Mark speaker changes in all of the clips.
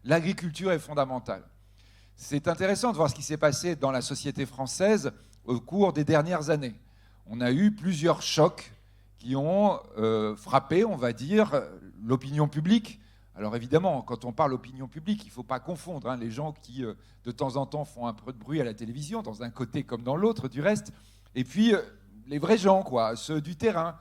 Speaker 1: l'agriculture est fondamentale. C'est intéressant de voir ce qui s'est passé dans la société française au cours des dernières années. On a eu plusieurs chocs qui ont frappé, on va dire, l'opinion publique. Alors évidemment, quand on parle opinion publique, il ne faut pas confondre les gens qui, de temps en temps, font un peu de bruit à la télévision, dans un côté comme dans l'autre, du reste, et puis les vrais gens, quoi, ceux du terrain.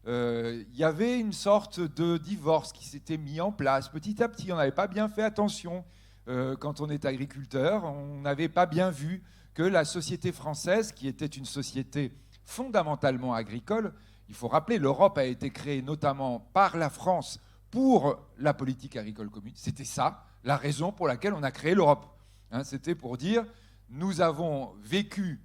Speaker 1: Il y avait une sorte de divorce qui s'était mis en place petit à petit. On n'avait pas bien fait attention quand on est agriculteur. On n'avait pas bien vu que la société française, qui était une société fondamentalement agricole, il faut rappeler, l'Europe a été créée notamment par la France pour la politique agricole commune. C'était ça, la raison pour laquelle on a créé l'Europe. C'était pour dire, nous avons vécu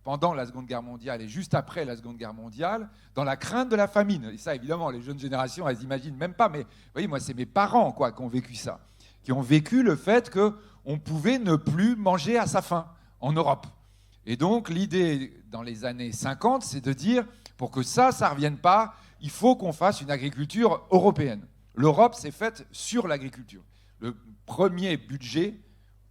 Speaker 1: pendant la Seconde Guerre mondiale et juste après la Seconde Guerre mondiale, dans la crainte de la famine. Et ça, évidemment, les jeunes générations, elles n'imaginent même pas. Mais vous voyez, moi, c'est mes parents qui ont vécu ça, qui ont vécu le fait qu'on pouvait ne plus manger à sa faim en Europe. Et donc, l'idée, dans les années 50, c'est de dire, pour que ça ne revienne pas, il faut qu'on fasse une agriculture européenne. L'Europe s'est faite sur l'agriculture. Le premier budget,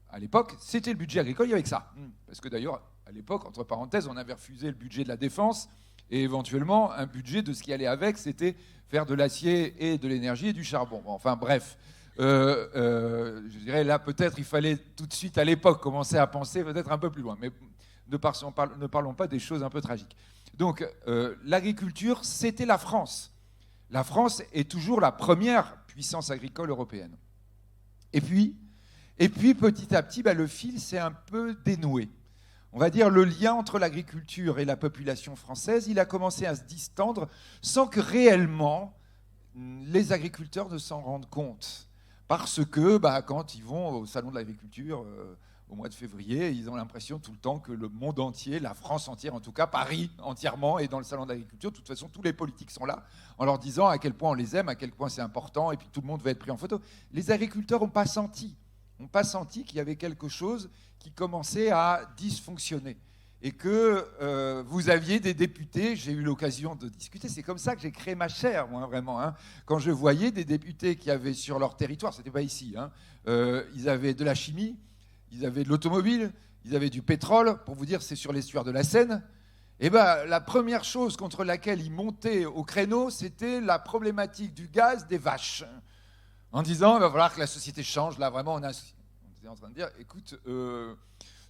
Speaker 1: à l'époque, c'était le budget agricole, il y avait que ça. Parce que d'ailleurs, à l'époque, entre parenthèses, on avait refusé le budget de la défense et éventuellement un budget de ce qui allait avec, c'était faire de l'acier et de l'énergie et du charbon. Bon, enfin bref, je dirais là peut-être il fallait tout de suite à l'époque commencer à penser peut-être un peu plus loin, mais ne parlons pas des choses un peu tragiques. Donc l'agriculture, c'était la France. La France est toujours la première puissance agricole européenne. Et puis petit à petit, le fil s'est un peu dénoué. On va dire le lien entre l'agriculture et la population française, il a commencé à se distendre sans que réellement les agriculteurs ne s'en rendent compte. Parce que quand ils vont au salon de l'agriculture au mois de février, ils ont l'impression tout le temps que le monde entier, la France entière en tout cas, Paris entièrement est dans le salon de l'agriculture. De toute façon, tous les politiques sont là en leur disant à quel point on les aime, à quel point c'est important, et puis tout le monde va être pris en photo. Les agriculteurs n'ont pas senti qu'il y avait quelque chose qui commençait à dysfonctionner. Et que vous aviez des députés, j'ai eu l'occasion de discuter, c'est comme ça que j'ai créé ma chaire, moi, vraiment. Quand je voyais des députés qui avaient sur leur territoire, c'était pas ici, ils avaient de la chimie, ils avaient de l'automobile, ils avaient du pétrole, pour vous dire, c'est sur l'estuaire de la Seine. Et la première chose contre laquelle ils montaient au créneau, c'était la problématique du gaz des vaches. En disant, il va falloir que la société change. Là, vraiment, on était en train de dire, écoute,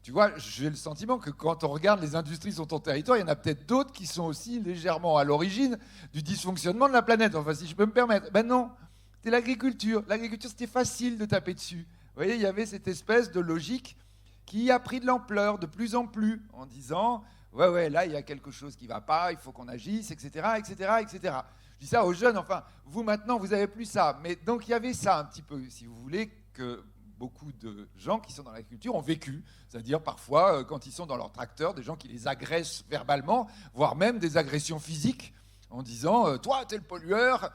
Speaker 1: tu vois, j'ai le sentiment que quand on regarde les industries sur ton territoire, il y en a peut-être d'autres qui sont aussi légèrement à l'origine du dysfonctionnement de la planète. Enfin, si je peux me permettre. Ben non, c'était l'agriculture. L'agriculture, c'était facile de taper dessus. Vous voyez, il y avait cette espèce de logique qui a pris de l'ampleur de plus en plus, en disant, ouais, là, il y a quelque chose qui ne va pas, il faut qu'on agisse, etc., etc., etc. Je dis ça aux jeunes, enfin, vous maintenant, vous n'avez plus ça. Mais donc, il y avait ça un petit peu, si vous voulez, que beaucoup de gens qui sont dans l'agriculture ont vécu. C'est-à-dire, parfois, quand ils sont dans leur tracteur, des gens qui les agressent verbalement, voire même des agressions physiques, en disant, toi, t'es le pollueur.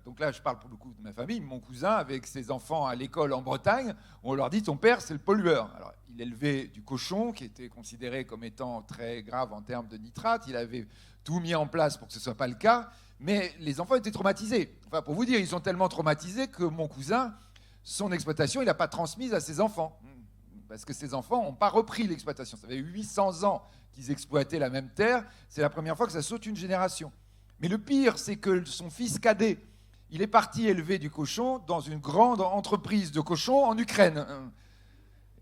Speaker 1: Donc là, je parle pour le coup de ma famille. Mon cousin, avec ses enfants à l'école en Bretagne, on leur dit, ton père, c'est le pollueur. Alors, il élevait du cochon, qui était considéré comme étant très grave en termes de nitrate. Il avait tout mis en place pour que ce ne soit pas le cas. Mais les enfants étaient traumatisés. Enfin, pour vous dire, ils sont tellement traumatisés que mon cousin, son exploitation, il n'a pas transmise à ses enfants. Parce que ses enfants n'ont pas repris l'exploitation. Ça fait 800 ans qu'ils exploitaient la même terre. C'est la première fois que ça saute une génération. Mais le pire, c'est que son fils cadet, il est parti élever du cochon dans une grande entreprise de cochons en Ukraine.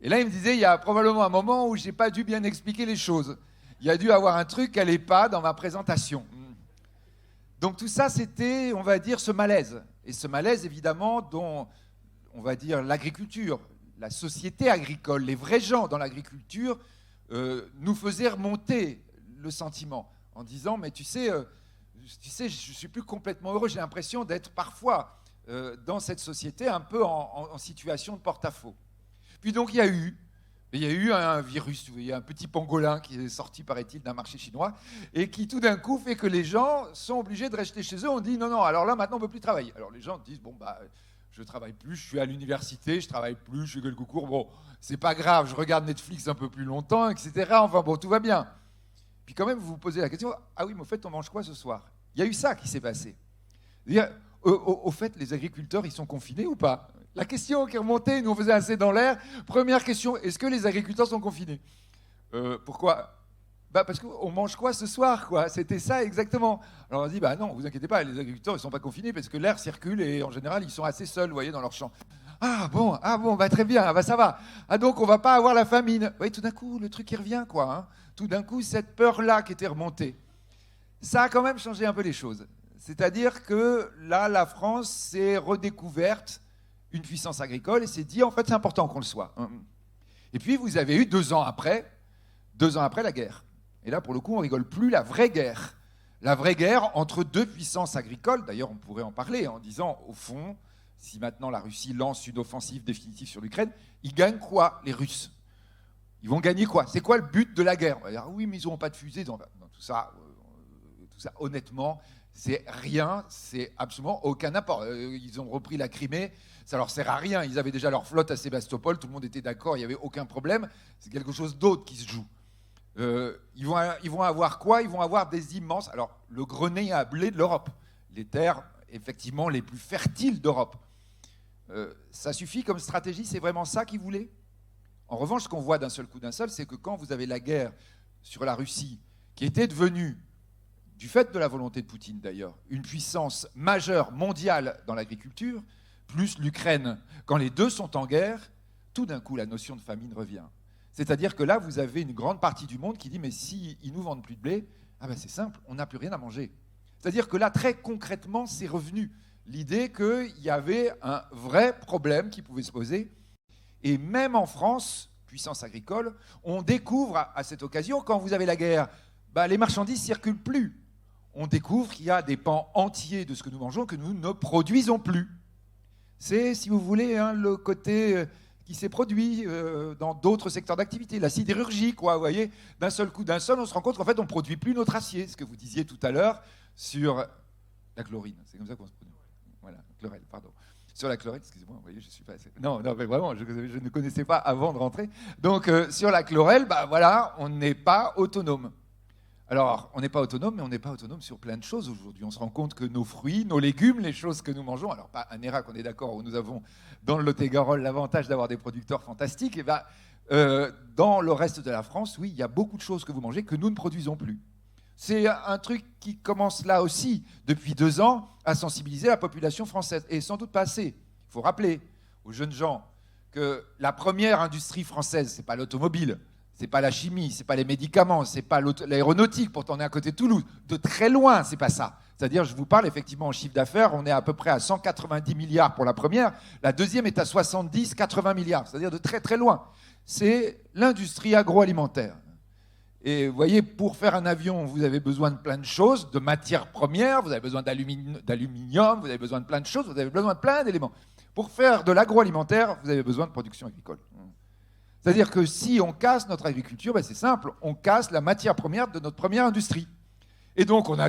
Speaker 1: Et là, il me disait, il y a probablement un moment où je n'ai pas dû bien expliquer les choses. Il y a dû avoir un truc qui n'allait pas dans ma présentation. Donc tout ça, c'était, on va dire, ce malaise. Et ce malaise, évidemment, dont, on va dire, l'agriculture, la société agricole, les vrais gens dans l'agriculture, nous faisaient remonter le sentiment en disant, mais tu sais, je ne suis plus complètement heureux, j'ai l'impression d'être parfois dans cette société un peu en situation de porte-à-faux. Puis donc il y a eu un virus, il y a un petit pangolin qui est sorti, paraît-il, d'un marché chinois et qui tout d'un coup fait que les gens sont obligés de rester chez eux. On dit non, alors là maintenant on ne peut plus travailler. Alors les gens disent je ne travaille plus, je suis à l'université, je ne travaille plus, je fais quelques cours, bon, c'est pas grave, je regarde Netflix un peu plus longtemps, etc. Enfin bon, tout va bien. Puis quand même, vous vous posez la question, ah oui, mais au fait, on mange quoi ce soir ? Il y a eu ça qui s'est passé. C'est-à-dire, au fait, les agriculteurs, ils sont confinés ou pas ? La question qui remontait, nous on faisait assez dans l'air. Première question, est-ce que les agriculteurs sont confinés? Pourquoi? Parce qu'on mange quoi ce soir, quoi? C'était ça exactement. Alors on dit, non, vous inquiétez pas, les agriculteurs, ils ne sont pas confinés parce que l'air circule et en général, ils sont assez seuls, vous voyez, dans leur champ. Ah bon, très bien, ça va. Ah donc, on va pas avoir la famine. Oui, tout d'un coup, le truc qui revient, quoi. Hein. Tout d'un coup, cette peur-là qui était remontée, ça a quand même changé un peu les choses. C'est-à-dire que là, la France s'est redécouverte une puissance agricole et s'est dit, en fait, c'est important qu'on le soit. Et puis, vous avez eu 2 ans après la guerre. Et là, pour le coup, on rigole plus, la vraie guerre. La vraie guerre entre 2 puissances agricoles. D'ailleurs, on pourrait en parler en disant, au fond, si maintenant la Russie lance une offensive définitive sur l'Ukraine, ils gagnent quoi, les Russes? Ils vont gagner quoi? C'est quoi le but de la guerre? On va dire, oui, mais ils n'auront pas de fusées. Tout ça, honnêtement, c'est rien, c'est absolument aucun apport. Ils ont repris la Crimée, ça leur sert à rien. Ils avaient déjà leur flotte à Sébastopol, tout le monde était d'accord, il n'y avait aucun problème. C'est quelque chose d'autre qui se joue. Ils vont avoir quoi? Ils vont avoir des immenses... Alors, le grenier à blé de l'Europe, les terres, effectivement, les plus fertiles d'Europe. Ça suffit comme stratégie? C'est vraiment ça qu'ils voulaient? En revanche, ce qu'on voit d'un seul coup, c'est que quand vous avez la guerre sur la Russie, qui était devenue, du fait de la volonté de Poutine d'ailleurs, une puissance majeure mondiale dans l'agriculture, plus l'Ukraine, quand les deux sont en guerre, tout d'un coup, la notion de famine revient. C'est-à-dire que là, vous avez une grande partie du monde qui dit « mais s'ils ne nous vendent plus de blé, c'est simple, on n'a plus rien à manger ». C'est-à-dire que là, très concrètement, c'est revenu. L'idée qu'il y avait un vrai problème qui pouvait se poser. Et même en France, puissance agricole, on découvre à cette occasion, quand vous avez la guerre, les marchandises ne circulent plus. On découvre qu'il y a des pans entiers de ce que nous mangeons que nous ne produisons plus. C'est, si vous voulez, le côté qui s'est produit dans d'autres secteurs d'activité, la sidérurgie, quoi, vous voyez, d'un seul coup, on se rend compte qu'en fait, on ne produit plus notre acier, ce que vous disiez tout à l'heure sur la chlorine, c'est comme ça qu'on se prononce. Voilà, chlorelle, pardon. Sur la chlorelle, excusez-moi, vous voyez, je suis pas assez... Non, mais vraiment, je ne connaissais pas avant de rentrer. Donc, sur la chlorelle, voilà, on n'est pas autonome. Alors, on n'est pas autonome, mais on n'est pas autonome sur plein de choses aujourd'hui. On se rend compte que nos fruits, nos légumes, les choses que nous mangeons, alors pas un ERAC, on est d'accord, où nous avons dans le Lot-et-Garonne l'avantage d'avoir des producteurs fantastiques, et dans le reste de la France, oui, il y a beaucoup de choses que vous mangez que nous ne produisons plus. C'est un truc qui commence là aussi, depuis 2 ans, à sensibiliser la population française, et sans doute pas assez. Il faut rappeler aux jeunes gens que la première industrie française, ce n'est pas l'automobile, c'est pas la chimie, c'est pas les médicaments, c'est pas l'aéronautique, pourtant on est à côté de Toulouse. De très loin, c'est pas ça. C'est-à-dire, je vous parle effectivement en chiffre d'affaires, on est à peu près à 190 milliards pour la première, la deuxième est à 70-80 milliards, c'est-à-dire de très très loin. C'est l'industrie agroalimentaire. Et vous voyez, pour faire un avion, vous avez besoin de plein de choses, de matières premières, vous avez besoin d'aluminium, vous avez besoin de plein de choses, vous avez besoin de plein d'éléments. Pour faire de l'agroalimentaire, vous avez besoin de production agricole. C'est-à-dire que si on casse notre agriculture, c'est simple, on casse la matière première de notre première industrie. Et donc on a